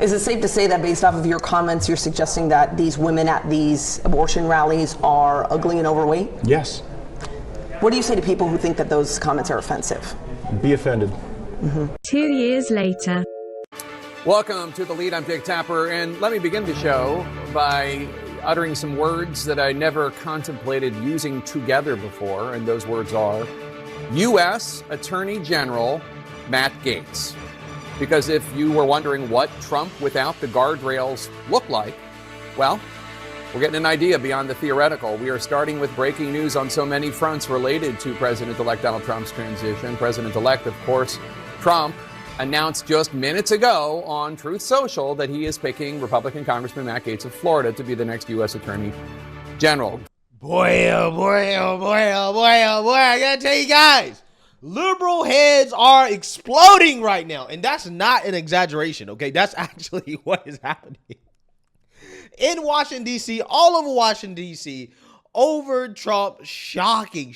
Is it safe to say that based off of your comments, you're suggesting that these women at these abortion rallies are ugly and overweight? Yes. What do you say to people who think that those comments are offensive? Be offended. 2 years later. Welcome to The Lead. I'm Jake Tapper, and let me begin the show by uttering some words that I never contemplated using together before, and those words are U.S. Attorney General Matt Gaetz. Because if you were wondering what Trump without the guardrails looked like, well, we're getting an idea beyond the theoretical. We are starting with breaking news on so many fronts related to President-elect Donald Trump's transition. President-elect, of course, Trump announced just minutes ago on Truth Social that he is picking Republican Congressman Matt Gaetz of Florida to be the next U.S. Attorney General. Boy, oh boy, oh boy, oh boy, oh boy, I gotta tell you guys, liberal heads are exploding right now. And that's not an exaggeration, okay? That's actually what is happening. In Washington, D.C., all over Washington, D.C., over Trump shocking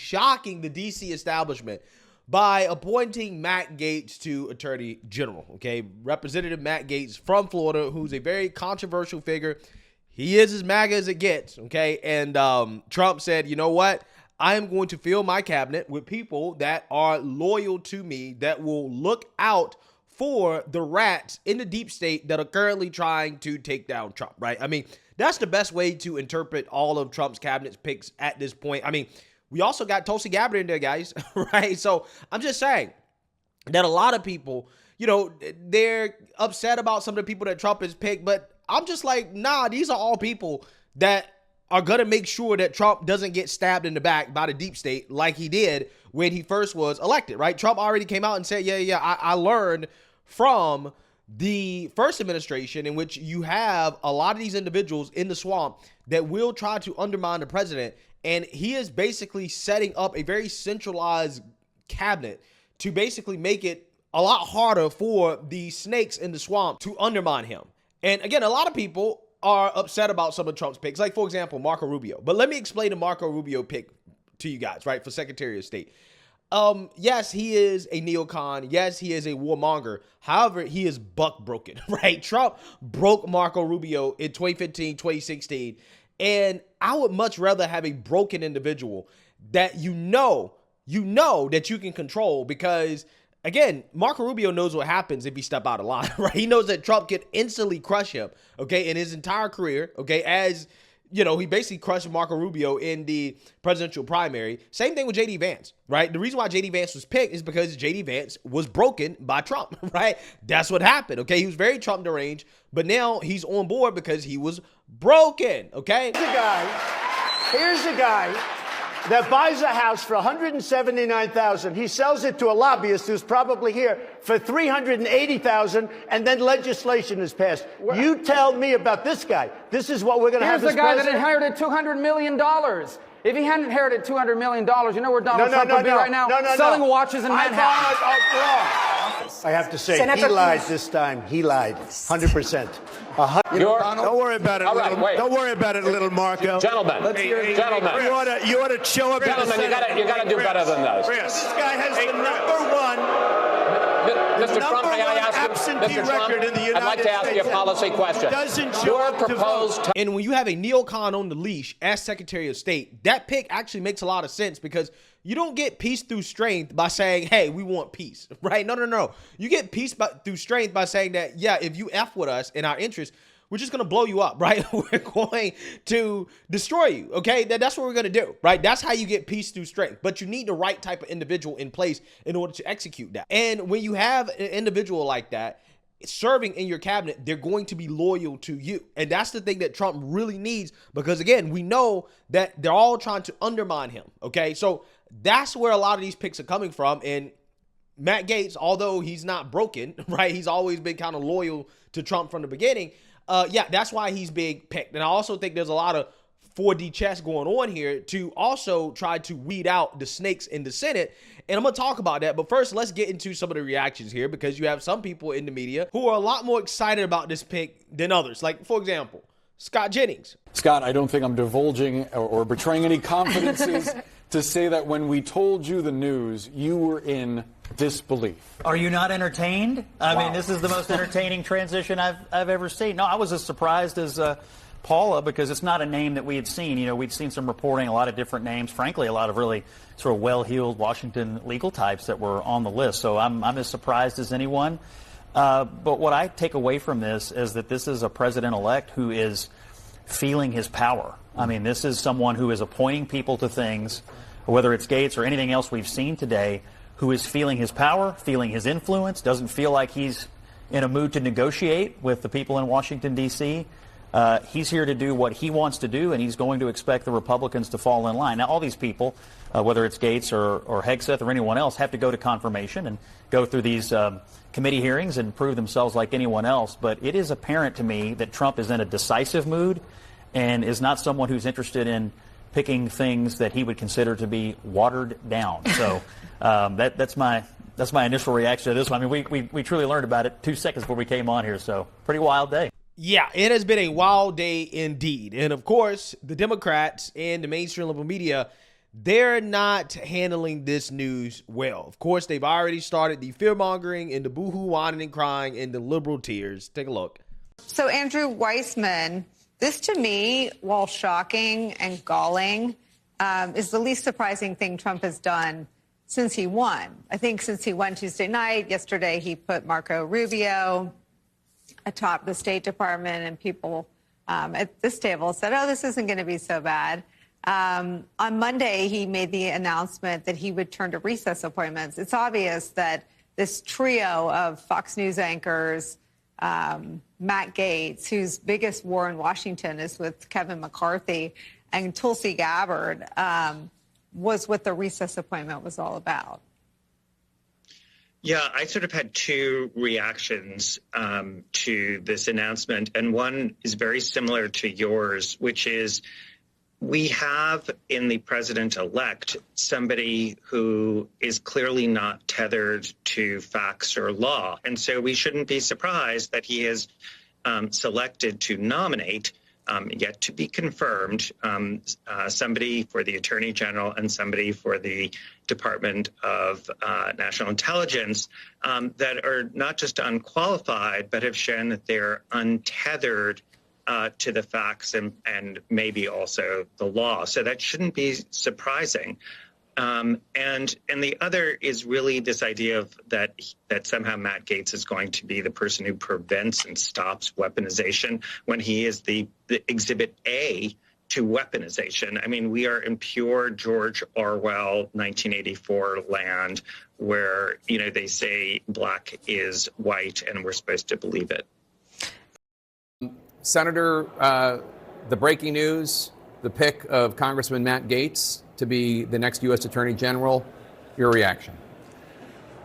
the D.C. establishment by appointing Matt Gaetz to Attorney General, okay? Representative Matt Gaetz from Florida, who's a very controversial figure. He is as MAGA as it gets, okay? And Trump said, you know what? I am going to fill my cabinet with people that are loyal to me, that will look out for the rats in the deep state that are currently trying to take down Trump, right? I mean, that's the best way to interpret all of Trump's cabinet picks at this point. I mean, we also got Tulsi Gabbard in there, guys, right? So I'm just saying that a lot of people, you know, they're upset about some of the people that Trump has picked, but I'm just like, nah, these are all people that are going to make sure that Trump doesn't get stabbed in the back by the deep state like he did when he first was elected, right? Trump already came out and said, I learned from the first administration in which you have a lot of these individuals in the swamp that will try to undermine the president. And he is basically setting up a very centralized cabinet to basically make it a lot harder for the snakes in the swamp to undermine him. And again, a lot of people are upset about some of Trump's picks, like, for example, Marco Rubio. But let me explain the Marco Rubio pick to you guys, right, for Secretary of State. Yes, he is a neocon. Yes, he is a warmonger. However, he is buck broken, right? Trump broke Marco Rubio in 2015, 2016. And I would much rather have a broken individual that you know that you can control, because again, Marco Rubio knows what happens if he step out of line, right? He knows that Trump can instantly crush him, okay, in his entire career, okay, as, you know, he basically crushed Marco Rubio in the presidential primary. Same thing with J.D. Vance, right? The reason why J.D. Vance was picked is because J.D. Vance was broken by Trump, right? That's what happened, okay? He was very Trump deranged, but now he's on board because he was broken, okay? Here's a guy that buys a house for $179,000. He sells it to a lobbyist who's probably here for $380,000, and then legislation is passed. You tell me about this guy. This is what we're going to have as president. Here's the guy that inherited $200 million. If he hadn't inherited $200 million, you know where Donald Trump would be right now? Selling watches in Manhattan. I have to say, he lied this time. He lied. 100%. Don't worry about it. Don't worry about it, little Marco. Gentlemen, you ought to show up. Gentlemen, you got to do better than those. This guy has the number one. Mr. Trump, may I ask you, Mr. Trump, I'd like to ask you a policy question. Your proposed... And when you have a neocon on the leash as Secretary of State, that pick actually makes a lot of sense, because you don't get peace through strength by saying, hey, we want peace, right? No. You get peace through strength by saying that, yeah, if you F with us in our interest, we're just going to blow you up, right? We're going to destroy you, okay? That's what we're going to do, right? That's how you get peace through strength. But you need the right type of individual in place in order to execute that. And when you have an individual like that serving in your cabinet, they're going to be loyal to you. And that's the thing that Trump really needs, because, again, we know that they're all trying to undermine him, okay? So that's where a lot of these picks are coming from. And Matt Gaetz, although he's not broken, right? He's always been kind of loyal to Trump from the beginning. Yeah, that's why he's being picked. And I also think there's a lot of 4D chess going on here to also try to weed out the snakes in the Senate. And I'm going to talk about that. But first, let's get into some of the reactions here, because you have some people in the media who are a lot more excited about this pick than others. Like, for example, Scott Jennings. Scott, I don't think I'm divulging or betraying any confidences to say that when we told you the news, you were in disbelief. Are you not entertained? I mean, this is the most entertaining transition I've ever seen. No, I was as surprised as Paula, because it's not a name that we had seen. You know, we'd seen some reporting, a lot of different names, frankly, a lot of really sort of well-heeled Washington legal types that were on the list. So I'm as surprised as anyone. But what I take away from this is that this is a president-elect who is feeling his power. I mean, this is someone who is appointing people to things, whether it's Gaetz or anything else we've seen today, who is feeling his power, feeling his influence, doesn't feel like he's in a mood to negotiate with the people in Washington, D.C. He's here to do what he wants to do, and he's going to expect the Republicans to fall in line. Now, all these people, whether it's Gaetz or Hegseth or anyone else, have to go to confirmation and go through these committee hearings and prove themselves like anyone else. But it is apparent to me that Trump is in a decisive mood and is not someone who's interested in picking things that he would consider to be watered down. So that's my initial reaction to this one. I mean, we truly learned about it 2 seconds before we came on here. So pretty wild day. Yeah, it has been a wild day indeed. And of course, the Democrats and the mainstream liberal media, they're not handling this news well. Of course, they've already started the fear-mongering and the boohoo whining and crying and the liberal tears. Take a look. So, Andrew Weissman, this to me, while shocking and galling, is the least surprising thing Trump has done since he won. I think since he won Tuesday night, yesterday he put Marco Rubio atop the State Department, and people at this table said, oh, this isn't going to be so bad. On Monday, he made the announcement that he would turn to recess appointments. It's obvious that this trio of Fox News anchors, Matt Gaetz, whose biggest war in Washington is with Kevin McCarthy, and Tulsi Gabbard, was what the recess appointment was all about. Yeah, I sort of had two reactions to this announcement, and one is very similar to yours, which is we have in the president-elect somebody who is clearly not tethered to facts or law, and so we shouldn't be surprised that he has selected to nominate, yet to be confirmed, somebody for the Attorney General and somebody for the Department of National Intelligence that are not just unqualified, but have shown that they're untethered to the facts and maybe also the law. So that shouldn't be surprising. And the other is really this idea of that somehow Matt Gaetz is going to be the person who prevents and stops weaponization when he is the exhibit A to weaponization. I mean, we are in pure George Orwell 1984 land where, you know, they say black is white and we're supposed to believe it. Senator, the breaking news, the pick of Congressman Matt Gaetz to be the next U.S. Attorney General, your reaction?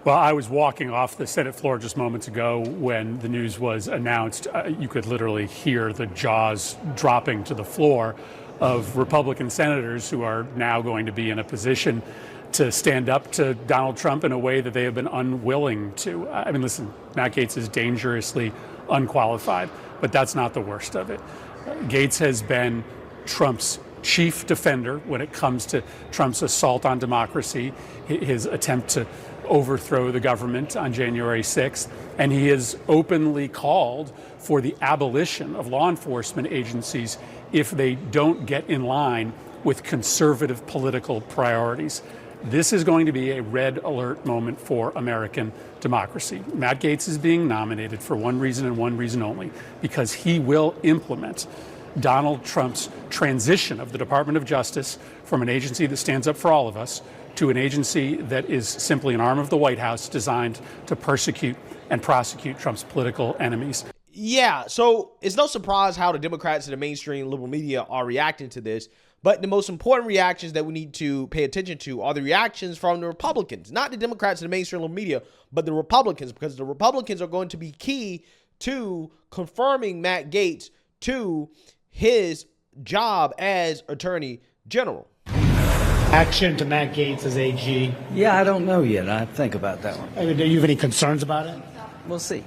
Well, I was walking off the Senate floor just moments ago when the news was announced. You could literally hear the jaws dropping to the floor of Republican senators who are now going to be in a position to stand up to Donald Trump in a way that they have been unwilling to. I mean, listen, Matt Gaetz is dangerously unqualified, but that's not the worst of it. Gaetz has been Trump's chief defender when it comes to Trump's assault on democracy, his attempt to overthrow the government on January 6th, and he has openly called for the abolition of law enforcement agencies if they don't get in line with conservative political priorities. This is going to be a red alert moment for American democracy. Matt Gaetz is being nominated for one reason and one reason only, because he will implement Donald Trump's transition of the Department of Justice from an agency that stands up for all of us to an agency that is simply an arm of the White House designed to persecute and prosecute Trump's political enemies. Yeah, so it's no surprise how the Democrats and the mainstream liberal media are reacting to this. But the most important reactions that we need to pay attention to are the reactions from the Republicans, not the Democrats and the mainstream liberal media, but the Republicans, because the Republicans are going to be key to confirming Matt Gaetz to his job as Attorney General. Action to Matt Gaetz as AG. Yeah, I don't know yet. I think about that one. Do you have any concerns about it? We'll see.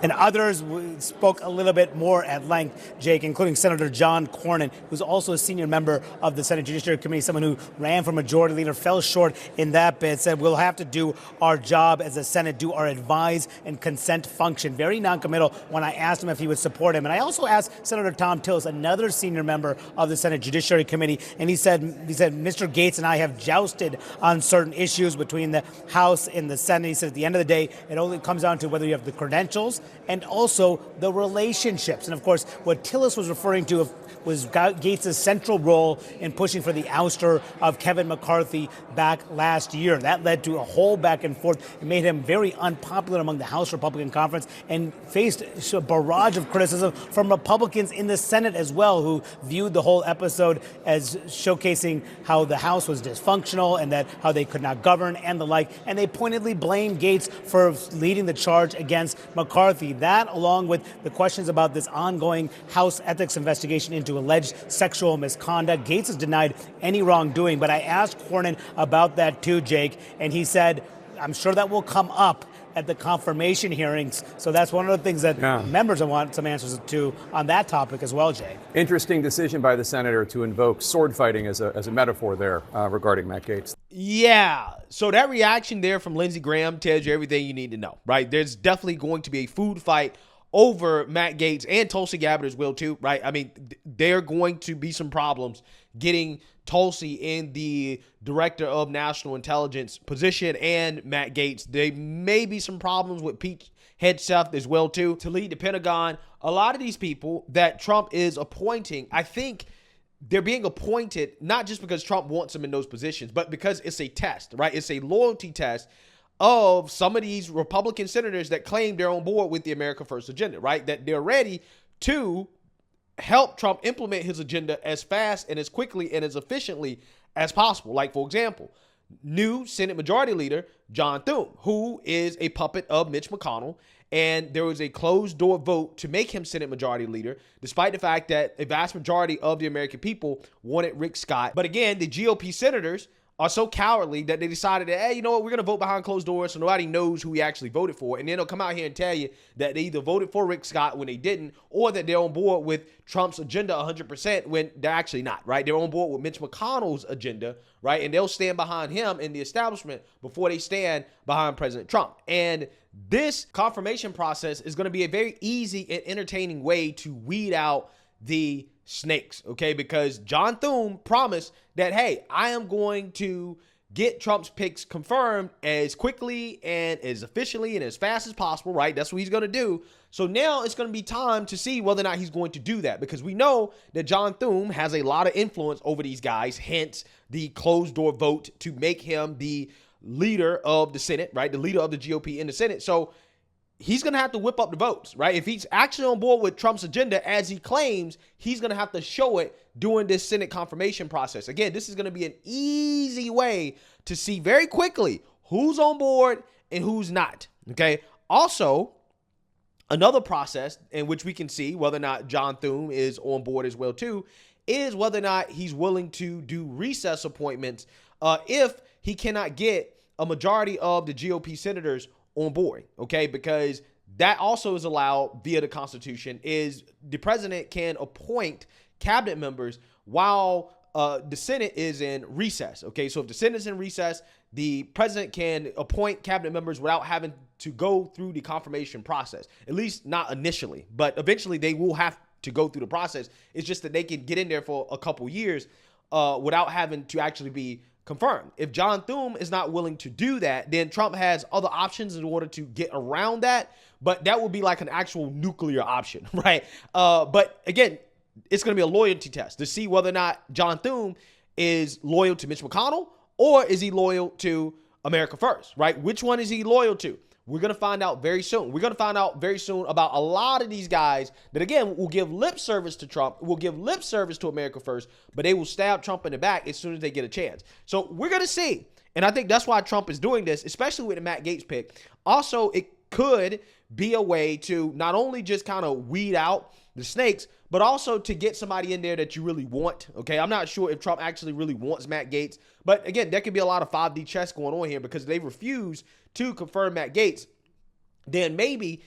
And others spoke a little bit more at length, Jake, including Senator John Cornyn, who's also a senior member of the Senate Judiciary Committee, someone who ran for majority leader, fell short in that bid, said we'll have to do our job as a Senate, do our advise and consent function. Very noncommittal when I asked him if he would support him. And I also asked Senator Tom Tillis, another senior member of the Senate Judiciary Committee, and he said, Mr. Gaetz and I have jousted on certain issues between the House and the Senate. He said at the end of the day, it only comes down to whether you have the credentials and also the relationships. And of course, what Tillis was referring to was Gaetz' central role in pushing for the ouster of Kevin McCarthy back last year. That led to a whole back and forth. It made him very unpopular among the House Republican Conference and faced a barrage of criticism from Republicans in the Senate as well, who viewed the whole episode as showcasing how the House was dysfunctional and that how they could not govern and the like. And they pointedly blamed Gaetz for leading the charge against McCarthy. That, along with the questions about this ongoing House ethics investigation into alleged sexual misconduct. Gaetz has denied any wrongdoing, but I asked Cornyn about that too, Jake, and he said, I'm sure that will come up at the confirmation hearings. So that's one of the things that members want some answers to on that topic as well, Jake. Interesting decision by the senator to invoke sword fighting as a metaphor there regarding Matt Gaetz. Yeah. So that reaction there from Lindsey Graham tells you everything you need to know, right? There's definitely going to be a food fight over Matt Gaetz and Tulsi Gabbard as well, too, right? I mean, there are going to be some problems getting Tulsi in the Director of National Intelligence position and Matt Gaetz. There may be some problems with Pete Hegseth as well, too, to lead the Pentagon. A lot of these people that Trump is appointing, I think they're being appointed not just because Trump wants them in those positions, but because it's a test, right? It's a loyalty test of some of these Republican senators that claim they're on board with the America First agenda, right? That they're ready to help Trump implement his agenda as fast and as quickly and as efficiently as possible. Like, for example, new Senate Majority Leader John Thune, who is a puppet of Mitch McConnell, and there was a closed-door vote to make him Senate Majority Leader, despite the fact that a vast majority of the American people wanted Rick Scott. But again, the GOP senators are so cowardly that they decided that, hey, you know what, we're going to vote behind closed doors so nobody knows who we actually voted for. And then they'll come out here and tell you that they either voted for Rick Scott when they didn't, or that they're on board with Trump's agenda 100% when they're actually not, right? They're on board with Mitch McConnell's agenda, right? And they'll stand behind him in the establishment before they stand behind President Trump. And this confirmation process is going to be a very easy and entertaining way to weed out the snakes, okay? Because John Thune promised that, hey, I am going to get Trump's picks confirmed as quickly and as efficiently and as fast as possible, right? That's what he's going to do. So now it's going to be time to see whether or not he's going to do that, because we know that John Thune has a lot of influence over these guys, hence the closed door vote to make him the leader of the Senate, right? The leader of the GOP in the Senate. So he's going to have to whip up the votes, right? If he's actually on board with Trump's agenda, as he claims, he's going to have to show it during this Senate confirmation process. Again, this is going to be an easy way to see very quickly who's on board and who's not, okay? Also, another process in which we can see whether or not John Thune is on board as well, too, is whether or not he's willing to do recess appointments if he cannot get a majority of the GOP senators on board, okay? Because that also is allowed via the Constitution, is the president can appoint cabinet members while the Senate is in recess, okay? So if the Senate is in recess, the president can appoint cabinet members without having to go through the confirmation process, at least not initially, but eventually they will have to go through the process. It's just that they can get in there for a couple years without having to actually be confirmed. If John Thune is not willing to do that, then Trump has other options in order to get around that, but that would be like an actual nuclear option, right? But again, it's going to be a loyalty test to see whether or not John Thune is loyal to Mitch McConnell or is he loyal to America First, right? Which one is he loyal to? We're going to find out very soon. We're going to find out very soon about a lot of these guys that, again, will give lip service to Trump, will give lip service to America First, but they will stab Trump in the back as soon as they get a chance. So we're going to see. And I think that's why Trump is doing this, especially with the Matt Gaetz pick. Also, it could be a way to not only just kind of weed out the snakes, but also to get somebody in there that you really want, okay? I'm not sure if Trump actually really wants Matt Gaetz, but again, there could be a lot of 5D chess going on here because they refuse to confirm Matt Gaetz. Then maybe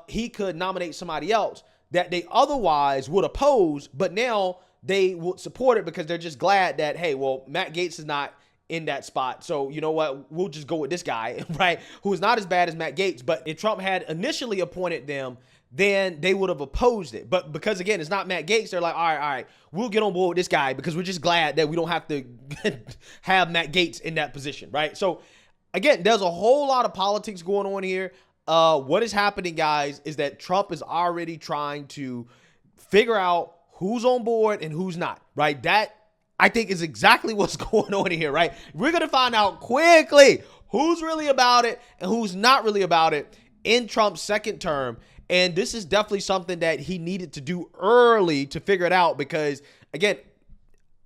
he could nominate somebody else that they otherwise would oppose, but now they would support it because they're just glad that, hey, well, Matt Gaetz is not in that spot. So you know what? We'll just go with this guy, right? Who is not as bad as Matt Gaetz. But if Trump had initially appointed them, then they would have opposed it. But because, again, it's not Matt Gaetz, they're like, all right, we'll get on board with this guy because we're just glad that we don't have to have Matt Gaetz in that position, right? So, again, there's a whole lot of politics going on here. What is happening, guys, is that Trump is already trying to figure out who's on board and who's not, right? That, I think, is exactly what's going on here, right? We're going to find out quickly who's really about it and who's not really about it in Trump's second term. And this is definitely something that he needed to do early to figure it out because, again,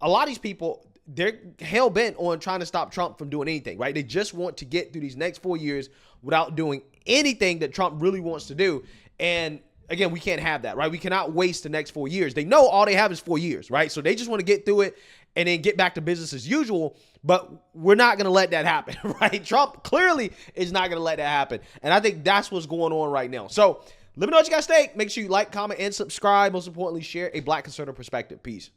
a lot of these people, they're hell-bent on trying to stop Trump from doing anything, right? They just want to get through these next 4 years without doing anything that Trump really wants to do. And again, we can't have that, right? We cannot waste the next 4 years. They know all they have is 4 years, right? So they just want to get through it and then get back to business as usual. But we're not going to let that happen, right? Trump clearly is not going to let that happen. And I think that's what's going on right now. So let me know what you guys think. Make sure you like, comment, and subscribe. Most importantly, share a Black conservative perspective. Peace.